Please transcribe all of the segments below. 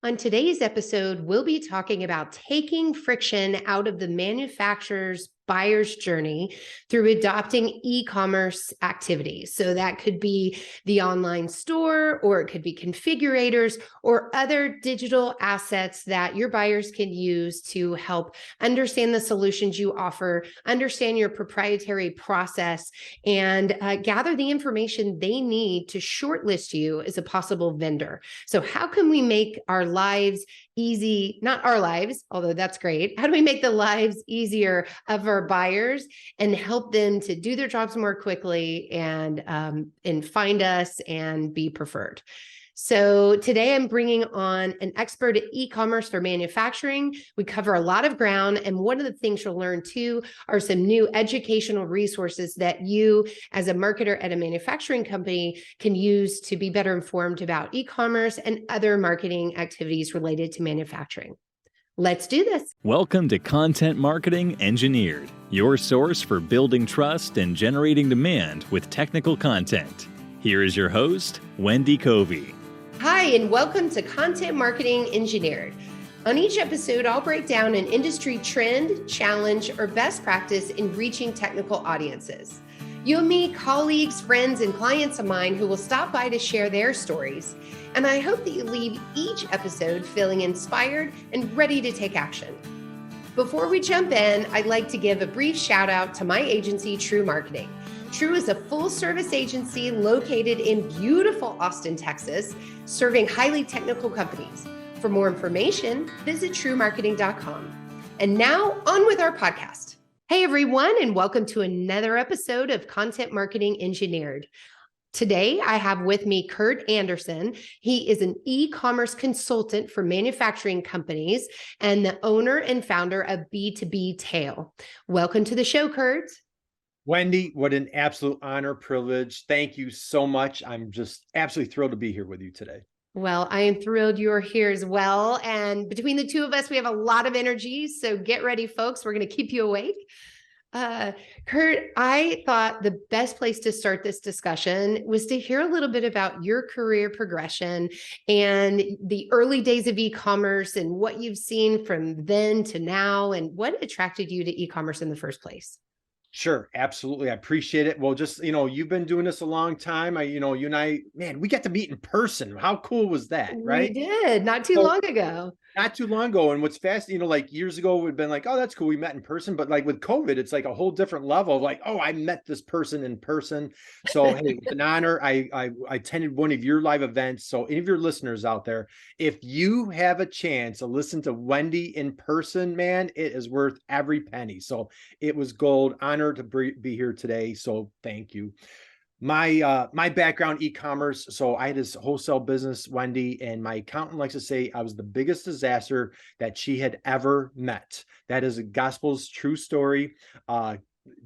On today's episode, we'll be talking about taking friction out of the manufacturer's buyer's journey through adopting e-commerce activities. So that could be the online store, or it could be configurators or other digital assets that your buyers can use to help understand the solutions you offer, understand your proprietary process, and gather the information they need to shortlist you as a possible vendor. So how can we make our lives easy? Not our lives, although that's great. How do we make the lives easier of our buyers and help them to do their jobs more quickly and find us and be preferred? So today I'm bringing on an expert at e-commerce for manufacturing. We cover a lot of ground, and one of the things you'll learn too are some new educational resources that you as a marketer at a manufacturing company can use to be better informed about e-commerce and other marketing activities related to manufacturing. Let's do this. Welcome to Content Marketing Engineered, your source for building trust and generating demand with technical content. Here is your host, Wendy Covey. Hi, and welcome to Content Marketing Engineered. On each episode, I'll break down an industry trend, challenge, or best practice in reaching technical audiences. You'll meet colleagues, friends, and clients of mine who will stop by to share their stories. And I hope that you leave each episode feeling inspired and ready to take action. Before we jump in, I'd like to give a brief shout out to my agency, True Marketing. True is a full-service agency located in beautiful Austin, Texas, serving highly technical companies. For more information, visit truemarketing.com. And now, on with our podcast. Hey, everyone, and welcome to another episode of Content Marketing Engineered. Today, I have with me Curt Anderson. He is an e-commerce consultant for manufacturing companies and the owner and founder of B2B Tail. Welcome to the show, Curt. Wendy, what an absolute honor, privilege. Thank you so much. I'm just absolutely thrilled to be here with you today. Well, I am thrilled you're here as well. And between the two of us, we have a lot of energy. So get ready, folks. We're going to keep you awake. Curt, I thought the best place to start this discussion was to hear a little bit about your career progression and the early days of e-commerce and what you've seen from then to now and what attracted you to e-commerce in the first place. Sure, absolutely. I appreciate it. Well, just, you've been doing this a long time. You and I, man, we got to meet in person. How cool was that, right? We did, not too long ago. Not too long ago. And what's fast, like years ago, we've been like, oh, that's cool. We met in person. But like with COVID, it's like a whole different level of like, oh, I met this person in person. So hey, it's an honor. I attended one of your live events. So any of your listeners out there, if you have a chance to listen to Wendy in person, man, it is worth every penny. So it was gold. Honor to be here today. So thank you. My background, e-commerce. So I had this wholesale business, Wendy, and my accountant likes to say I was the biggest disaster that she had ever met. That is a gospel's true story.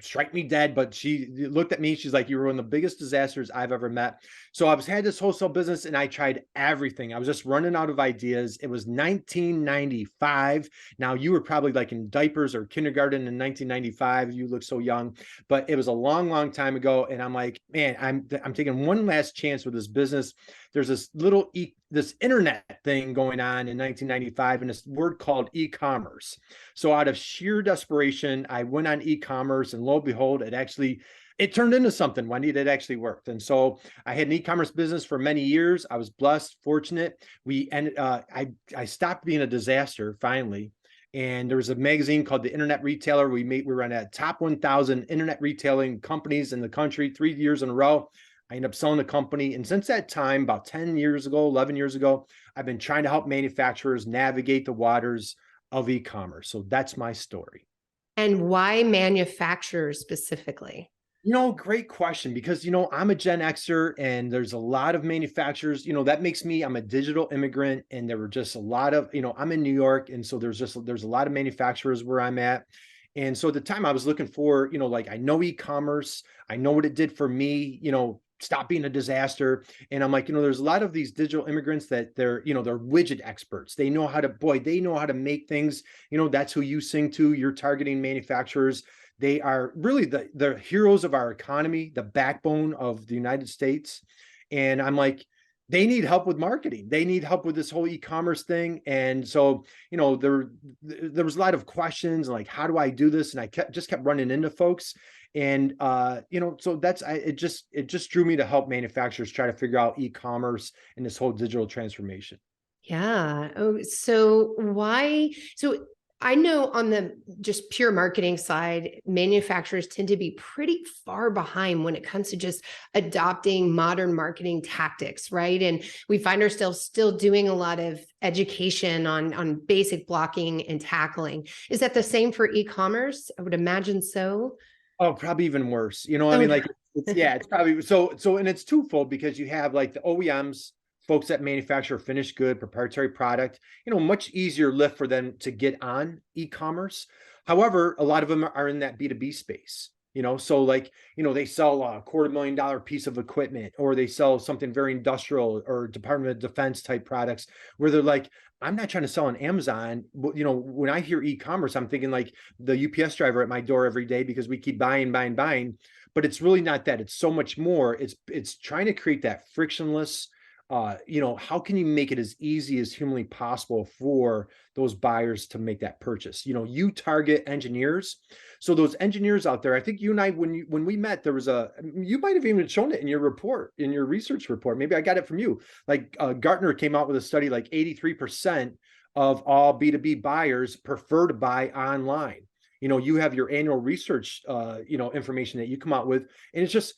Strike me dead, but she looked at me. She's like, you were one of the biggest disasters I've ever met. So I had this wholesale business and I tried everything. I was just running out of ideas. It was 1995. Now you were probably like in diapers or kindergarten in 1995. You look so young, but it was a long, long time ago. And I'm like, man, I'm taking one last chance with this business. There's this little this internet thing going on in 1995 and this word called e-commerce. So out of sheer desperation, I went on e-commerce and lo and behold, it turned into something, Wendy, that actually worked. And so I had an e-commerce business for many years. I was blessed, fortunate. I stopped being a disaster finally. And there was a magazine called The Internet Retailer. We were on that top 1,000 internet retailing companies in the country 3 years in a row. I ended up selling the company. And since that time, about 10 years ago, 11 years ago, I've been trying to help manufacturers navigate the waters of e-commerce. So that's my story. And why manufacturers specifically? Great question, because, I'm a Gen Xer and there's a lot of manufacturers, that makes me, I'm a digital immigrant and there were just a lot of, I'm in New York. And so there's a lot of manufacturers where I'm at. And so at the time I was looking for, I know e-commerce, I know what it did for me, stop being a disaster. And I'm like, there's a lot of these digital immigrants that they're widget experts. They know how to make things, that's who you sing to. You're targeting manufacturers. They are really the heroes of our economy, the backbone of the United States. And I'm like, they need help with marketing. They need help with this whole e-commerce thing. And so, there was a lot of questions like, how do I do this? And I just kept running into folks. And, so it just drew me to help manufacturers try to figure out e-commerce and this whole digital transformation. Yeah. Oh, so why? So I know on the just pure marketing side, manufacturers tend to be pretty far behind when it comes to just adopting modern marketing tactics, right? And we find ourselves still doing a lot of education on basic blocking and tackling. Is that the same for e-commerce? I would imagine so. Oh, probably even worse. Oh, Like it's probably so, and it's twofold because you have like the OEMs, folks that manufacture finished good proprietary product, much easier lift for them to get on e-commerce. However, a lot of them are in that B2B space. So like, they sell a $250,000 piece of equipment, or they sell something very industrial or Department of Defense type products where they're like, I'm not trying to sell on Amazon. When I hear e-commerce, I'm thinking like the UPS driver at my door every day because we keep buying. But it's really not that. It's so much more. It's trying to create that frictionless, how can you make it as easy as humanly possible for those buyers to make that purchase? You target engineers. So those engineers out there, I think you and I, when we met, you might have even shown it in your report, in your research report. Maybe I got it from you. Like Gartner came out with a study, like 83% of all B2B buyers prefer to buy online. You have your annual research, information that you come out with, and it's just,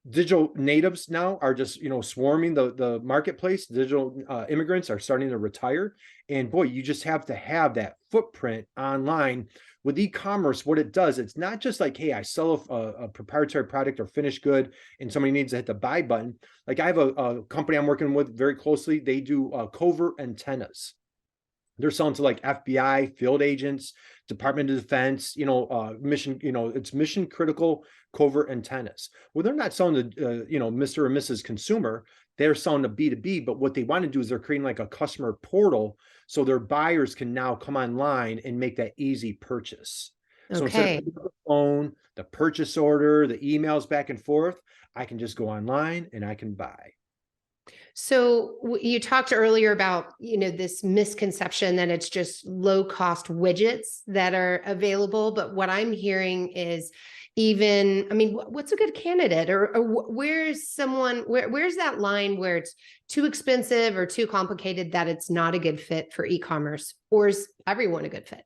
digital natives now are just, swarming the marketplace. Digital immigrants are starting to retire. And boy, you just have to have that footprint online. With e-commerce, what it does, it's not just like, hey, I sell a proprietary product or finished good and somebody needs to hit the buy button. Like I have a company I'm working with very closely. They do covert antennas. They're selling to like FBI, field agents, Department of Defense, mission, it's mission critical covert antennas. Well, they're not selling to, Mr. or Mrs. Consumer. They're selling to B2B, but what they want to do is they're creating like a customer portal so their buyers can now come online and make that easy purchase. So instead of picking up the phone, the purchase order, the emails back and forth, I can just go online and I can buy. So you talked earlier about, this misconception that it's just low cost widgets that are available. But what I'm hearing is what's a good candidate or where's that line where it's too expensive or too complicated that it's not a good fit for e-commerce, or is everyone a good fit?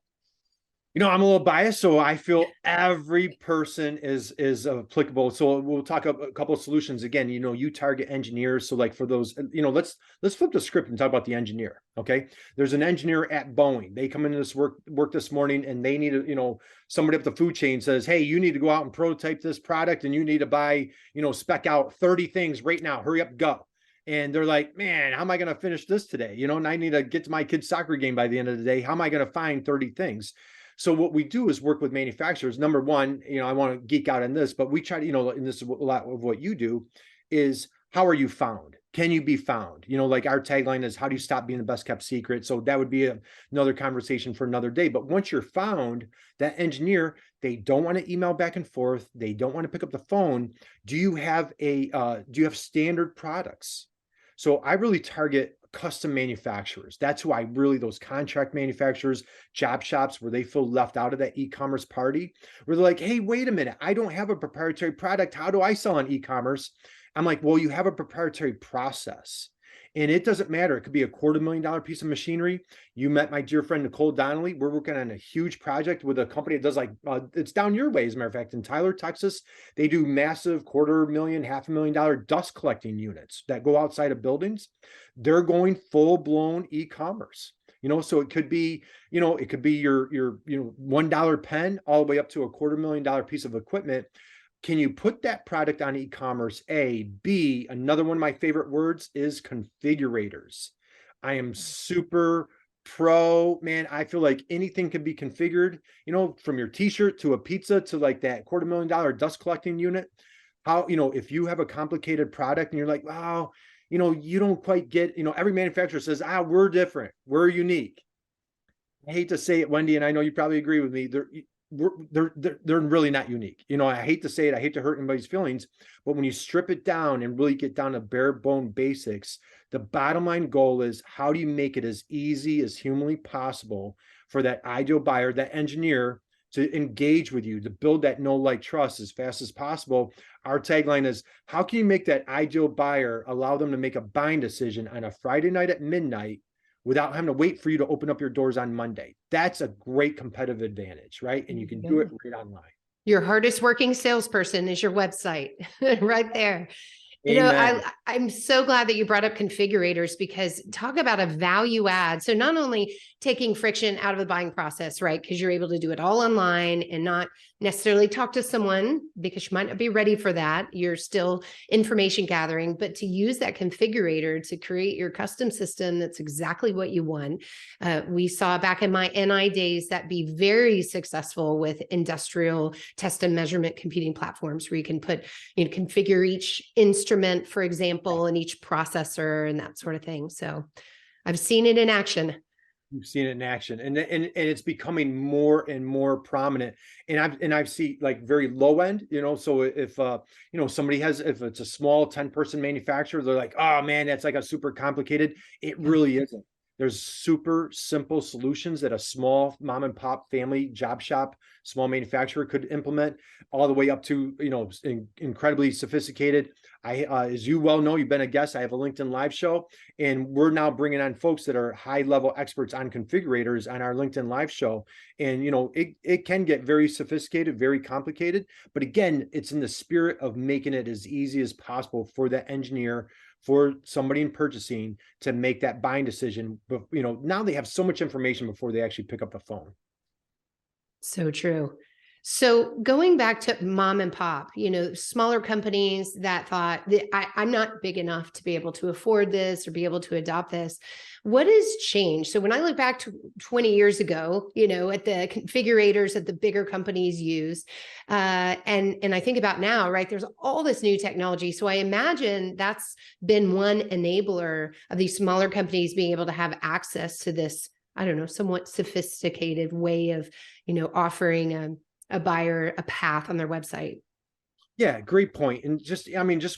I'm a little biased, so I feel every person is applicable. So we'll talk a couple of solutions. Again, you target engineers. So like for those, let's flip the script and talk about the engineer. Okay. There's an engineer at Boeing. They come into this work this morning and they need somebody up the food chain says, hey, you need to go out and prototype this product and you need to buy, spec out 30 things right now. Hurry up, go. And they're like, man, how am I going to finish this today? And I need to get to my kid's soccer game by the end of the day. How am I going to find 30 things? So what we do is work with manufacturers. Number one, I want to geek out on this, but we try to, and this is a lot of what you do, is how are you found? Can you be found? Like our tagline is, how do you stop being the best kept secret? So that would be another conversation for another day. But once you're found, that engineer, they don't want to email back and forth. They don't want to pick up the phone. Do you have standard products? So I really target custom manufacturers. That's who those contract manufacturers, job shops where they feel left out of that e-commerce party, where they're like, hey, wait a minute, I don't have a proprietary product. How do I sell on e-commerce? I'm like, well, you have a proprietary process. And it doesn't matter. It could be a $250,000 piece of machinery. You met my dear friend, Nicole Donnelly. We're working on a huge project with a company that does it's down your way, as a matter of fact, in Tyler, Texas. They do massive $250,000, $500,000 dust collecting units that go outside of buildings. They're going full blown e-commerce. So it could be, your $1 pen all the way up to a $250,000 piece of equipment. Can you put that product on e-commerce? A, B, another one of my favorite words is configurators. I am super pro, man. I feel like anything can be configured, from your t-shirt to a pizza to like that $250,000 dust collecting unit. How, if you have a complicated product and you're like, wow, you don't quite get, every manufacturer says, we're different. We're unique. I hate to say it, Wendy, and I know you probably agree with me. they're really not unique. I hate to say it, I hate to hurt anybody's feelings, but when you strip it down and really get down to bare bone basics, the bottom line goal is, how do you make it as easy as humanly possible for that ideal buyer, that engineer, to engage with you, to build that know, like, trust as fast as possible. Our tagline is, how can you make that ideal buyer, allow them to make a buying decision on a Friday night at midnight without having to wait for you to open up your doors on Monday? That's a great competitive advantage, right? And you can do it right online. Your hardest working salesperson is your website right there. Amen. I'm so glad that you brought up configurators, because talk about a value add. So not only taking friction out of the buying process, right? Because you're able to do it all online and not necessarily talk to someone, because you might not be ready for that. You're still information gathering, but to use that configurator to create your custom system that's exactly what you want. We saw back in my NI days that be very successful with industrial test and measurement computing platforms, where you can configure each instrument, for example, and each processor and that sort of thing. So I've seen it in action. You've seen it in action, and it's becoming more and more prominent. And I've seen, like, very low end, so if somebody if it's a small 10-person manufacturer, they're like, oh man, that's like a super complicated. It really isn't. There's super simple solutions that a small mom and pop family job shop, small manufacturer could implement, all the way up to, incredibly sophisticated. As you well know, you've been a guest, I have a LinkedIn live show, and we're now bringing on folks that are high level experts on configurators on our LinkedIn live show. And, it can get very sophisticated, very complicated, but again, it's in the spirit of making it as easy as possible for the engineer, for somebody in purchasing, to make that buying decision. But, now they have so much information before they actually pick up the phone. So true. So going back to mom and pop, smaller companies that thought, I'm not big enough to be able to afford this or be able to adopt this. What has changed? So when I look back to 20 years ago, at the configurators that the bigger companies use, and I think about now, right, there's all this new technology. So I imagine that's been one enabler of these smaller companies being able to have access to this, I don't know, somewhat sophisticated way of, offering a buyer a path on their website. Yeah, great point. And just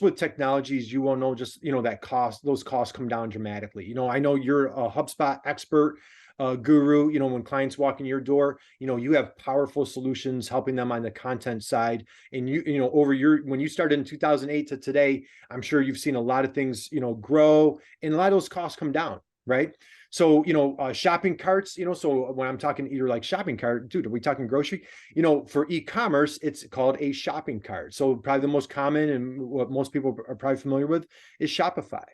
with technologies, you will know, that those costs come down dramatically. I know you're a HubSpot expert, guru. When clients walk in your door, you have powerful solutions helping them on the content side. And when you started in 2008 to today, I'm sure you've seen a lot of things, grow, and a lot of those costs come down, right? So, shopping carts, so when I'm talking either like shopping cart, dude, are we talking grocery? For e-commerce, it's called a shopping cart. So probably the most common and what most people are probably familiar with is Shopify.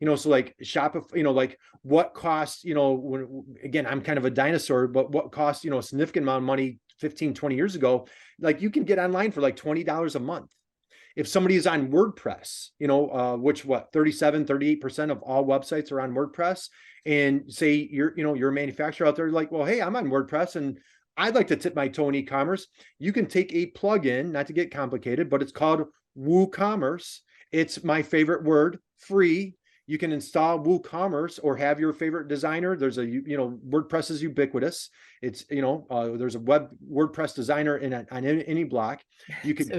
So like Shopify, like what costs, again, I'm kind of a dinosaur, but what costs, a significant amount of money 15, 20 years ago, like you can get online for like $20 a month. If somebody is on WordPress, which 38% of all websites are on WordPress, and say you're a manufacturer out there, like, well, hey, I'm on WordPress and I'd like to tip my toe in e-commerce. You can take a plugin, not to get complicated, but it's called WooCommerce. It's my favorite word, free. You can install WooCommerce or have your favorite designer. There's WordPress is ubiquitous. It's, there's a WordPress designer on any block. You could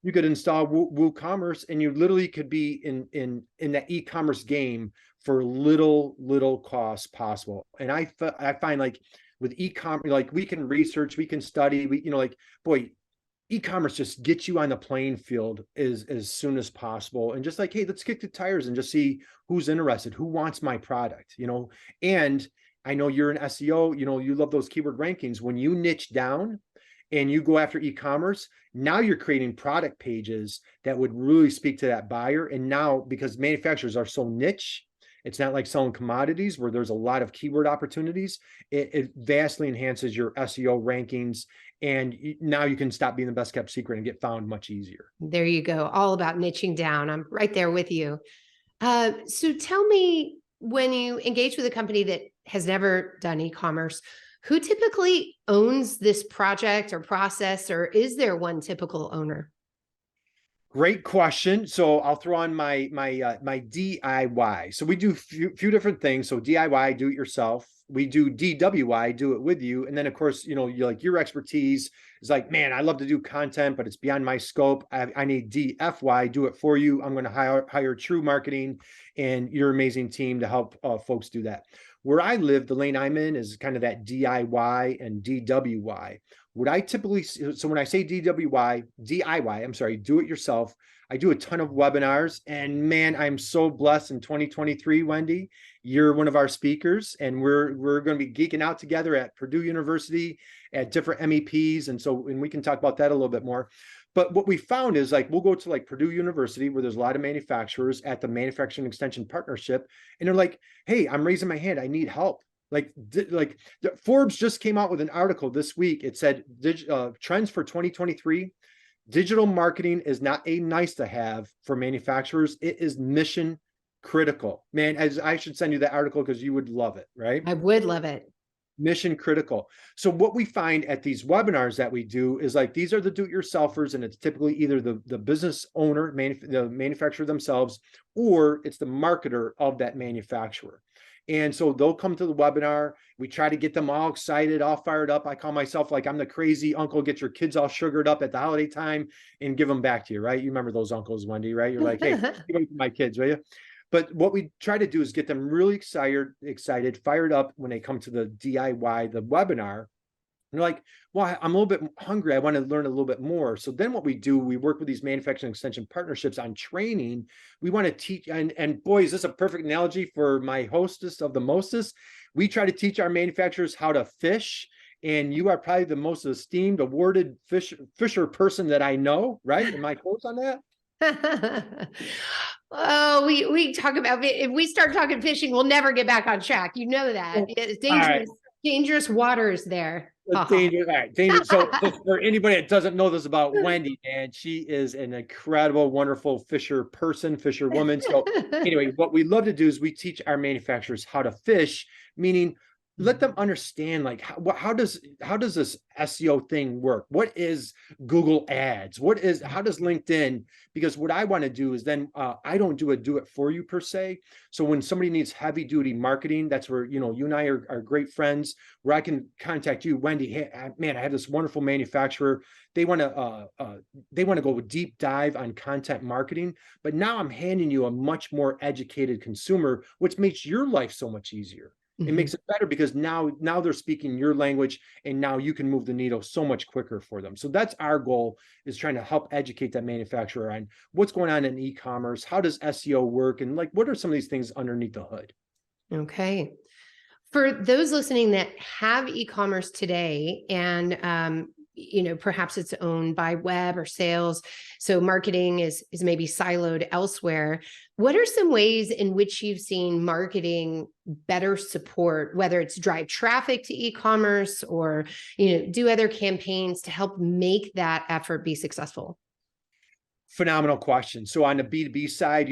You could install WooCommerce, and you literally could be in that e-commerce game for little cost possible. And I find, like, with e-commerce, like, we can research, we can study, e-commerce just gets you on the playing field as soon as possible. And just like, hey, let's kick the tires and just see who's interested, who wants my product, and I know you're an SEO, you love those keyword rankings. When you niche down and you go after e-commerce, now you're creating product pages that would really speak to that buyer. And now, because manufacturers are so niche, it's not like selling commodities where there's a lot of keyword opportunities. It vastly enhances your SEO rankings. And now you can stop being the best kept secret and get found much easier. There you go. All about niching down. I'm right there with you. So tell me, when you engage with a company that has never done e-commerce, who typically owns this project or process, or is there one typical owner? Great question. So I'll throw on my DIY. So we do few different things. So DIY, do it yourself. We do DWI, do it with you. And then of course, you like your expertise is like, man, I love to do content, but it's beyond my scope. I need DFY, do it for you. I'm going to hire True Marketing and your amazing team to help folks do that. Where I live, the lane I'm in is kind of that DIY and DWI. What I typically, so when I say DIY, I'm sorry, do it yourself. I do a ton of webinars, and man, I'm so blessed in 2023, Wendy. You're one of our speakers, and we're going to be geeking out together at Purdue University at different MEPs. And we can talk about that a little bit more. But what we found is like, we'll go to like Purdue University where there's a lot of manufacturers at the Manufacturing Extension Partnership. And they're like, hey, I'm raising my hand. I need help. Like Forbes just came out with an article this week. It said trends for 2023. Digital marketing is not a nice to have for manufacturers. It is mission critical. Man, as I should send you that article because you would love it, right? I would love it. Mission critical. So what we find at these webinars that we do is like, these are the do-it-yourselfers, and it's typically either the business owner, the manufacturer themselves, or it's the marketer of that manufacturer. And so they'll come to the webinar. We try to get them all excited, all fired up. I call myself like I'm the crazy uncle, get your kids all sugared up at the holiday time and give them back to you, right? You remember those uncles, Wendy, right? You're like, hey, give them to my kids, will you? But what we try to do is get them really excited, fired up when they come to the DIY, the webinar. And they're like, well, I'm a little bit hungry. I want to learn a little bit more. So then what we do, we work with these manufacturing extension partnerships on training. We want to teach, and boy, is this a perfect analogy for my hostess of the mostest. We try to teach our manufacturers how to fish. And you are probably the most esteemed, awarded fisher person that I know, right? Am I close on that? Oh, we talk about, if we start talking fishing, we'll never get back on track. You know that. It's dangerous, dangerous waters there. Dangerous. All right, dangerous. So for anybody that doesn't know this about Wendy, and she is an incredible, wonderful fisher woman. So anyway, what we love to do is we teach our manufacturers how to fish, meaning let them understand like how does this SEO thing work? What is Google Ads? How does LinkedIn? Because what I want to do is then I don't do it for you per se. So when somebody needs heavy duty marketing, that's where you and I are great friends. Where I can contact you, Wendy. Hey, man, I have this wonderful manufacturer. They want to go deep dive on content marketing, but now I'm handing you a much more educated consumer, which makes your life so much easier. It makes it better because now they're speaking your language, and now you can move the needle so much quicker for them. So that's our goal, is trying to help educate that manufacturer on what's going on in e-commerce, how does SEO work, and like what are some of these things underneath the hood. Okay. For those listening that have e-commerce today and perhaps it's owned by web or sales, so marketing is maybe siloed elsewhere. What are some ways in which you've seen marketing better support, whether it's drive traffic to e-commerce or do other campaigns to help make that effort be successful? Phenomenal question. So on the B2B side,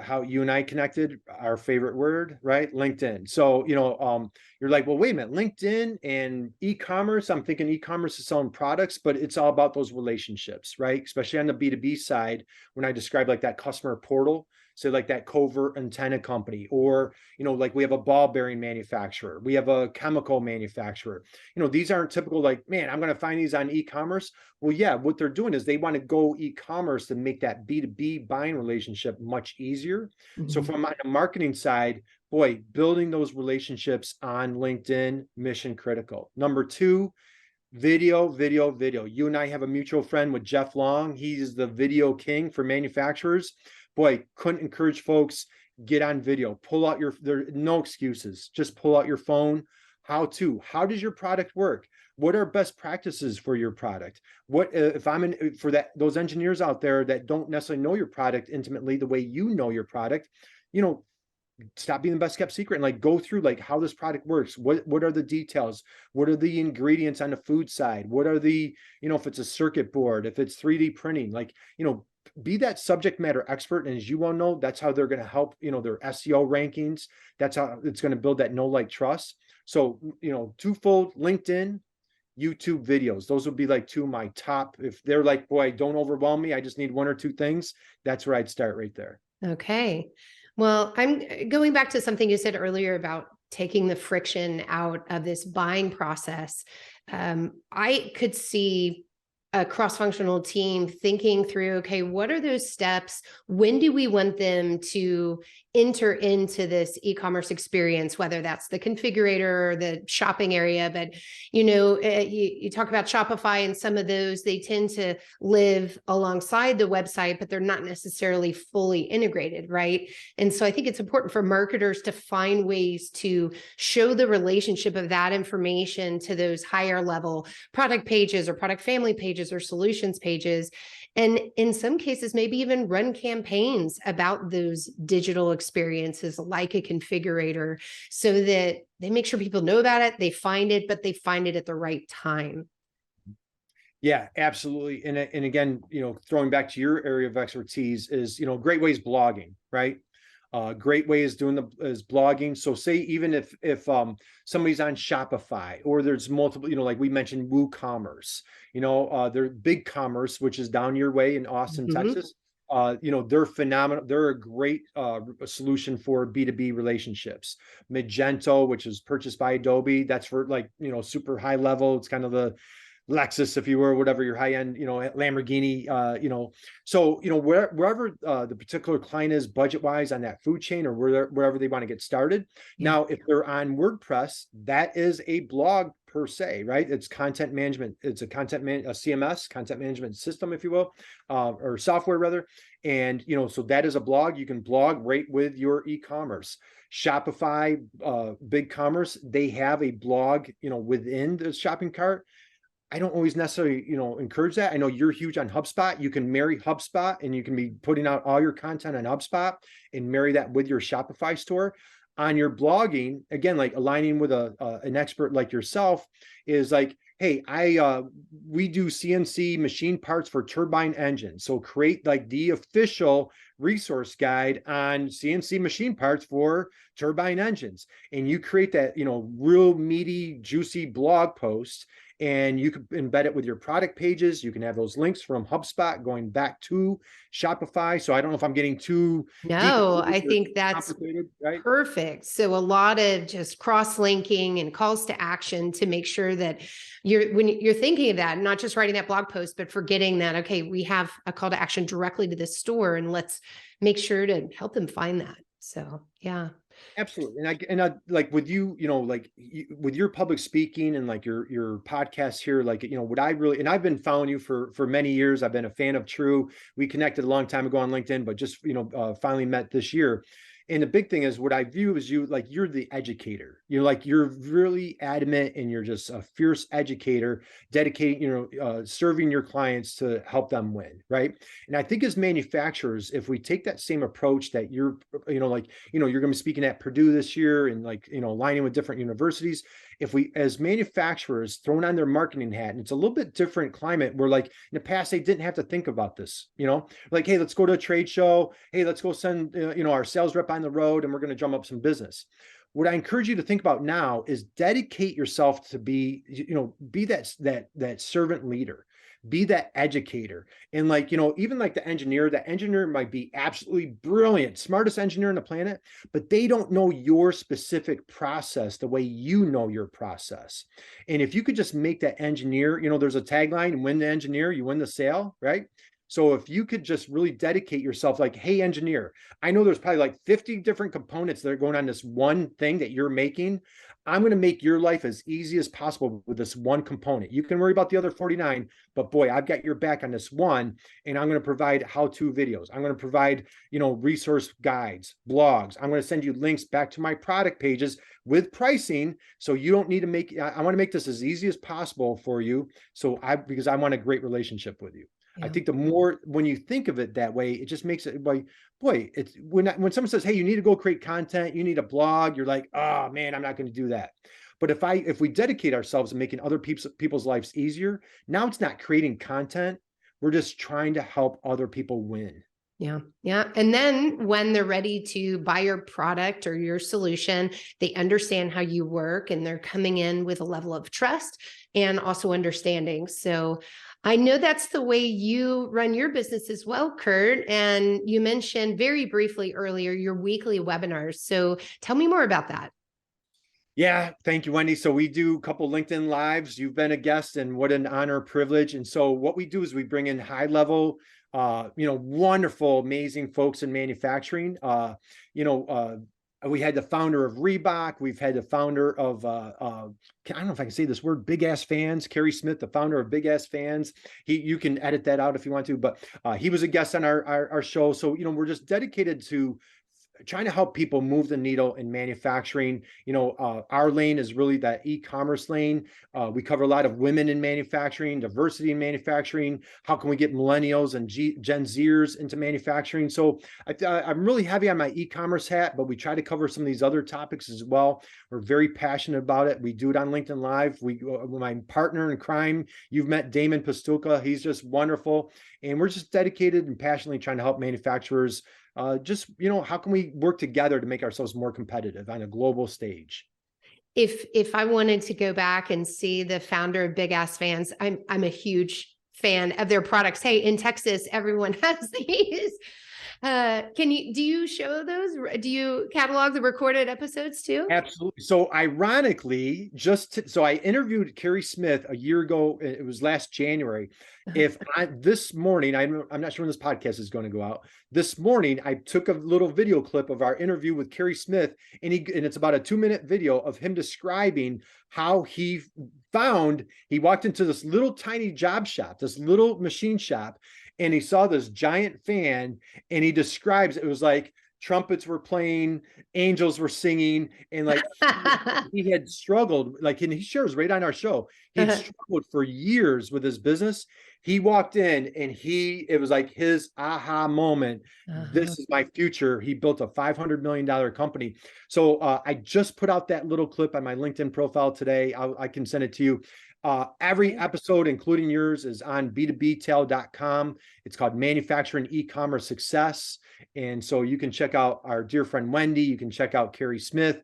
how you and I connected, our favorite word, right? LinkedIn. So, you're like, well, wait a minute, LinkedIn and e-commerce. I'm thinking e-commerce is selling products, but it's all about those relationships, right? Especially on the B2B side, when I describe like that customer portal. So like that covert antenna company, or, like we have a ball bearing manufacturer, we have a chemical manufacturer. These aren't typical like, man, I'm going to find these on e-commerce. Well, yeah, what they're doing is they want to go e-commerce to make that B2B buying relationship much easier. Mm-hmm. So from on the marketing side, boy, building those relationships on LinkedIn, mission critical. Number two, video. You and I have a mutual friend with Jeff Long. He's the video king for manufacturers. Boy, couldn't encourage folks, get on video, pull out there are no excuses. Just pull out your phone. How does your product work? What are best practices for your product? What if I'm for those engineers out there that don't necessarily know your product intimately the way you know your product, stop being the best kept secret and like go through like how this product works. What are the details? What are the ingredients on the food side? What are the, if it's a circuit board, if it's 3D printing, like, be that subject matter expert. And as you all know, that's how they're going to help, their SEO rankings. That's how it's going to build that know, like, trust. So, twofold: LinkedIn, YouTube videos. Those would be like two of my top. If they're like, boy, don't overwhelm me, I just need one or two things, that's where I'd start right there. Okay. Well, I'm going back to something you said earlier about taking the friction out of this buying process. I could see a cross-functional team thinking through, okay, what are those steps? When do we want them to enter into this e-commerce experience, whether that's the configurator or the shopping area? But, you talk about Shopify, and some of those, they tend to live alongside the website, but they're not necessarily fully integrated, right? And so I think it's important for marketers to find ways to show the relationship of that information to those higher level product pages or product family pages or solutions pages. And in some cases, maybe even run campaigns about those digital experiences like a configurator, so that they make sure people know about it, they find it, but they find it at the right time. Yeah, absolutely. And again, throwing back to your area of expertise is, great ways blogging, right? Great way is blogging. So say even if somebody's on Shopify, or there's multiple, like we mentioned WooCommerce, there's BigCommerce, which is down your way in Austin, Texas. They're phenomenal. They're a great solution for B2B relationships. Magento, which is purchased by Adobe, that's for super high level. It's kind of the Lexus, if you were, whatever your high end, Lamborghini, so, wherever the particular client is budget wise on that food chain, or wherever they want to get started. Yeah. Now, if they're on WordPress, that is a blog per se, right? It's content management. It's a CMS, content management system, if you will, or software rather. And, so that is a blog. You can blog right with your e-commerce. Shopify, BigCommerce, they have a blog, within the shopping cart. I don't always necessarily, encourage that. I know you're huge on HubSpot. You can marry HubSpot, and you can be putting out all your content on HubSpot and marry that with your Shopify store. On your blogging, again, like aligning with an expert like yourself, is like, hey, we do CNC machine parts for turbine engines. So create like the official resource guide on CNC machine parts for turbine engines. And you create that, real meaty, juicy blog post, and you can embed it with your product pages. You can have those links from HubSpot going back to Shopify. So I don't know if I'm getting too No, I think that's right? Perfect. So a lot of just cross-linking and calls to action to make sure that when you're thinking of that, not just writing that blog post, but forgetting that, okay, we have a call to action directly to the store, and let's make sure to help them find that. So, yeah. Absolutely. And I like with you, with your public speaking and like your podcast here, like, what I really, and I've been following you for many years. I've been a fan of True. We connected a long time ago on LinkedIn, but just, finally met this year. And the big thing is, what I view is you're the educator. You're really adamant, and you're just a fierce educator, dedicating, serving your clients to help them win, right? And I think as manufacturers, if we take that same approach that you're going to be speaking at Purdue this year, and aligning with different universities, if we, as manufacturers, thrown on their marketing hat, and it's a little bit different climate where, like, in the past, they didn't have to think about this, like, hey, let's go to a trade show. Hey, let's go send, our sales rep on the road, and we're going to drum up some business. What I encourage you to think about now is dedicate yourself to be that servant leader. Be that educator. And even like the engineer might be absolutely brilliant, smartest engineer on the planet, but they don't know your specific process the way you know your process. And if you could just make that engineer, there's a tagline: win the engineer, you win the sale, right? So if you could just really dedicate yourself, like, hey, engineer, I know there's probably like 50 different components that are going on this one thing that you're making. I'm going to make your life as easy as possible with this one component. You can worry about the other 49, but boy, I've got your back on this one, and I'm going to provide how-to videos. I'm going to provide, resource guides, blogs. I'm going to send you links back to my product pages with pricing. So you don't need to I want to make this as easy as possible for you. Because I want a great relationship with you. Yeah. I think the more, when you think of it that way, it just makes it like, boy, it's when someone says, hey, you need to go create content, you need a blog, you're like, oh man, I'm not going to do that. But if we dedicate ourselves to making other people's lives easier, now it's not creating content. We're just trying to help other people win. Yeah. Yeah. And then when they're ready to buy your product or your solution, they understand how you work, and they're coming in with a level of trust and also understanding. So I know that's the way you run your business as well, Curt. And you mentioned very briefly earlier your weekly webinars. So tell me more about that. Yeah, thank you, Wendy. So we do a couple LinkedIn Lives. You've been a guest, and what an honor, privilege. And so what we do is we bring in high level, wonderful, amazing folks in manufacturing. We had the founder of Reebok. We've had the founder of, I don't know if I can say this word, Big Ass Fans, Kerry Smith, the founder of Big Ass Fans. You can edit that out if you want to, but he was a guest on our show. So, we're just dedicated to trying to help people move the needle in manufacturing. Our lane is really that e-commerce lane. We cover a lot of women in manufacturing, diversity in manufacturing. How can we get millennials and Gen Zers into manufacturing? So I'm really heavy on my e-commerce hat, but we try to cover some of these other topics as well. We're very passionate about it. We do it on LinkedIn Live. My partner in crime, you've met Damon Pastulka. He's just wonderful. And we're just dedicated and passionately trying to help manufacturers how can we work together to make ourselves more competitive on a global stage? If I wanted to go back and see the founder of Big Ass Fans, I'm a huge fan of their products. Hey, in Texas, everyone has these. Do you show those? Do you catalog the recorded episodes too? Absolutely. So ironically, so I interviewed Kerry Smith a year ago. It was last January. This morning, I'm not sure when this podcast is going to go out. This morning, I took a little video clip of our interview with Kerry Smith, and it's about a 2-minute video of him describing how he walked into this little tiny job shop, this little machine shop, and he saw this giant fan, and he describes it was like trumpets were playing, angels were singing, and like he had struggled, and he shares right on our show, he had struggled for years with his business. He walked in and it was like his aha moment. This is my future. He built a $500 million company. So I just put out that little clip on my LinkedIn profile today. I can send it to you. Every episode, including yours, is on b2btail.com. It's called Manufacturing E-commerce Success. And so you can check out our dear friend Wendy. You can check out Kerry Smith,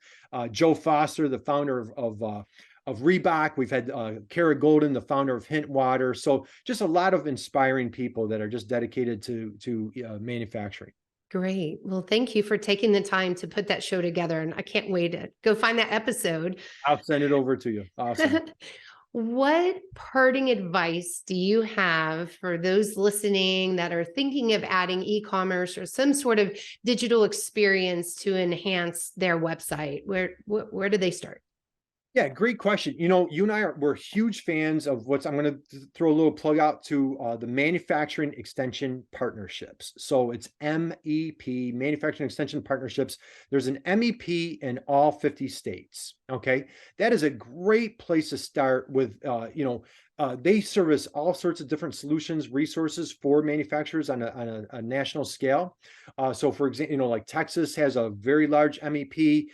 Joe Foster, the founder of Reebok. We've had Kara Golden, the founder of Hint Water. So just a lot of inspiring people that are just dedicated to manufacturing. Great. Well, thank you for taking the time to put that show together. And I can't wait to go find that episode. I'll send it over to you. Awesome. What parting advice do you have for those listening that are thinking of adding e-commerce or some sort of digital experience to enhance their website? Where do they start? Yeah, great question. You and we're huge fans of I'm going to throw a little plug out to the Manufacturing Extension Partnerships. So it's MEP, Manufacturing Extension Partnerships. There's an MEP in all 50 states. Okay. That is a great place to start with, they service all sorts of different solutions, resources for manufacturers on a national scale. So for example, like Texas has a very large MEP.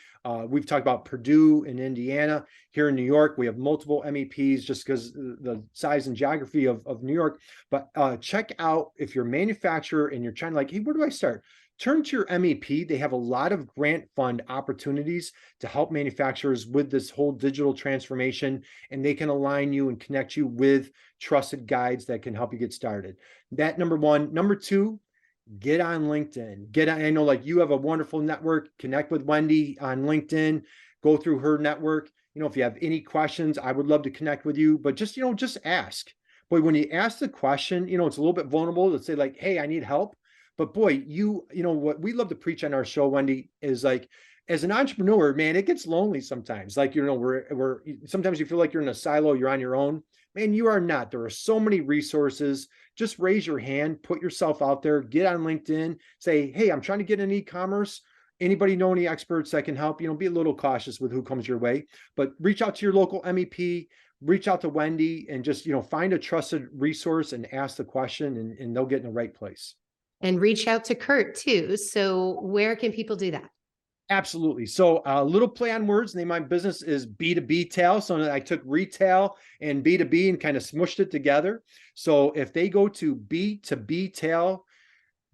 We've talked about Purdue in Indiana. Here in New York, we have multiple MEPs just because the size and geography of New York. But check out, if you're a manufacturer and you're trying hey, where do I start? Turn to your MEP. They have a lot of grant fund opportunities to help manufacturers with this whole digital transformation, and they can align you and connect you with trusted guides that can help you get started. That number one. Number two, get on LinkedIn. I know you have a wonderful network. Connect with Wendy on LinkedIn. Go through her network. If you have any questions, I would love to connect with you. But just ask. Boy, when you ask the question, it's a little bit vulnerable to say hey, I need help. But boy, what we love to preach on our show, Wendy, is as an entrepreneur, man, it gets lonely sometimes. We're sometimes you feel like you're in a silo, you're on your own. Man, you are not. There are so many resources. Just raise your hand, put yourself out there, get on LinkedIn, say, hey, I'm trying to get in e-commerce. Anybody know any experts that can help? Be a little cautious with who comes your way, but reach out to your local MEP, reach out to Wendy, and just, find a trusted resource and ask the question, and they'll get in the right place. And reach out to Curt too. So where can people do that? Absolutely. So a little play on words. The name of my business is B2B Tail. So I took retail and B2B and kind of smushed it together. So if they go to B2B Tail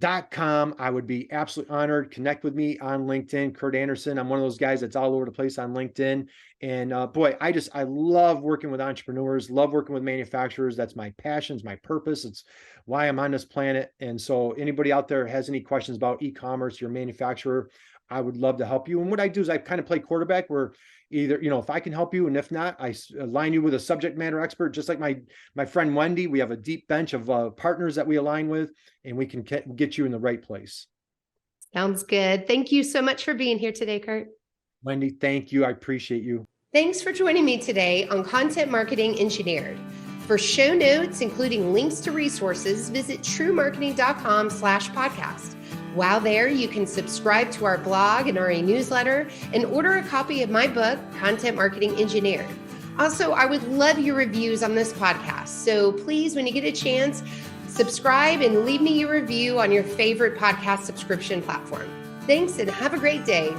.com. I would be absolutely honored. Connect with me on LinkedIn, Curt Anderson. I'm one of those guys that's all over the place on LinkedIn. And boy, I love working with entrepreneurs, love working with manufacturers. That's my passion, it's my purpose. It's why I'm on this planet. And so anybody out there has any questions about e-commerce, your manufacturer, I would love to help you. And what I do is I kind of play quarterback where either, if I can help you, and if not, I align you with a subject matter expert, just like my friend Wendy. We have a deep bench of partners that we align with, and we can get you in the right place. Sounds good. Thank you so much for being here today, Curt. Wendy, thank you. I appreciate you. Thanks for joining me today on Content Marketing Engineered. For show notes, including links to resources, visit truemarketing.com/podcast. While there, you can subscribe to our blog and our newsletter and order a copy of my book, Content Marketing Engineered. Also, I would love your reviews on this podcast. So please, when you get a chance, subscribe and leave me your review on your favorite podcast subscription platform. Thanks and have a great day.